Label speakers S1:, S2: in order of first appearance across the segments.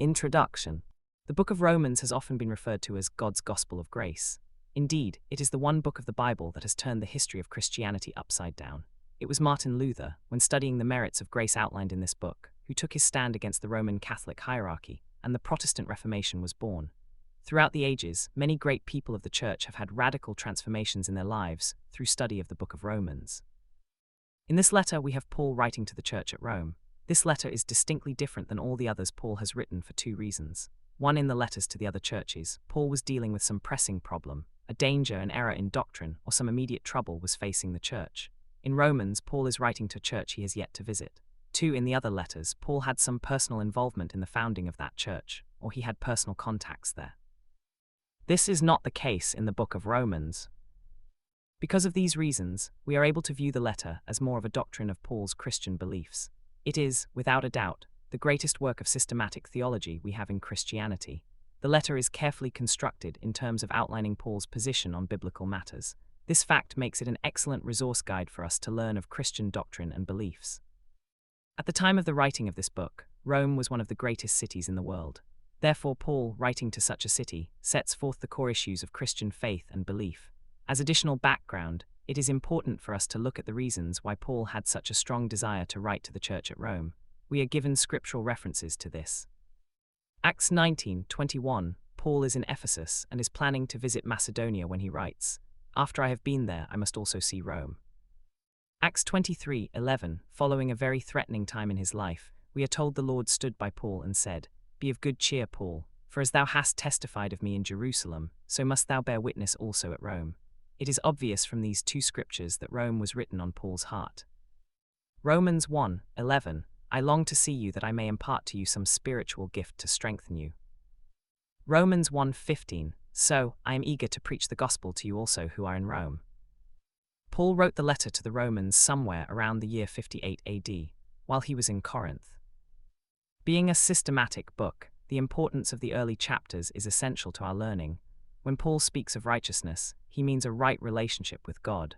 S1: Introduction. The book of Romans has often been referred to as God's Gospel of Grace. Indeed, it is the one book of the Bible that has turned the history of Christianity upside down. It was Martin Luther, when studying the merits of grace outlined in this book, who took his stand against the Roman Catholic hierarchy, and the Protestant Reformation was born. Throughout the ages, many great people of the Church have had radical transformations in their lives through study of the book of Romans. In this letter, we have Paul writing to the church at Rome. This letter is distinctly different than all the others Paul has written for two reasons. One, in the letters to the other churches, Paul was dealing with some pressing problem, a danger, an error in doctrine, or some immediate trouble was facing the church. In Romans, Paul is writing to a church he has yet to visit. Two, in the other letters, Paul had some personal involvement in the founding of that church, or he had personal contacts there. This is not the case in the book of Romans. Because of these reasons, we are able to view the letter as more of a doctrine of Paul's Christian beliefs. It is, without a doubt, the greatest work of systematic theology we have in Christianity. The letter is carefully constructed in terms of outlining Paul's position on biblical matters. This fact makes it an excellent resource guide for us to learn of Christian doctrine and beliefs. At the time of the writing of this book, Rome was one of the greatest cities in the world. Therefore, Paul, writing to such a city, sets forth the core issues of Christian faith and belief. As additional background, it is important for us to look at the reasons why Paul had such a strong desire to write to the church at Rome. We are given scriptural references to this. Acts 19:21, Paul is in Ephesus and is planning to visit Macedonia when he writes, "After I have been there, I must also see Rome." Acts 23:11, following a very threatening time in his life, we are told the Lord stood by Paul and said, "Be of good cheer, Paul, for as thou hast testified of me in Jerusalem, so must thou bear witness also at Rome." It is obvious from these two scriptures that Rome was written on Paul's heart. Romans 1:11, I long to see you that I may impart to you some spiritual gift to strengthen you. Romans 1:15, so I am eager to preach the gospel to you also who are in Rome. Paul wrote the letter to the Romans somewhere around the year 58 AD, while he was in Corinth. Being a systematic book, the importance of the early chapters is essential to our learning. When Paul speaks of righteousness, he means a right relationship with God.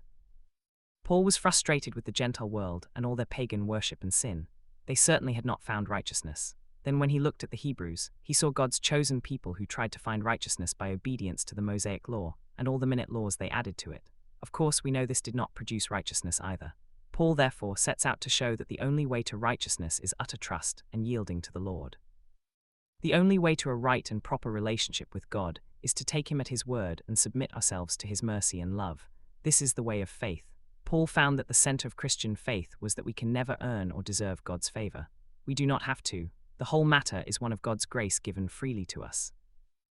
S1: Paul was frustrated with the Gentile world and all their pagan worship and sin. They certainly had not found righteousness. Then when he looked at the Hebrews, he saw God's chosen people who tried to find righteousness by obedience to the Mosaic law, and all the minute laws they added to it. Of course, we know this did not produce righteousness either. Paul therefore sets out to show that the only way to righteousness is utter trust and yielding to the Lord. The only way to a right and proper relationship with God is to take him at his word and submit ourselves to his mercy and love. This is the way of faith. Paul found that the center of Christian faith was that we can never earn or deserve God's favor. We do not have to. The whole matter is one of God's grace given freely to us.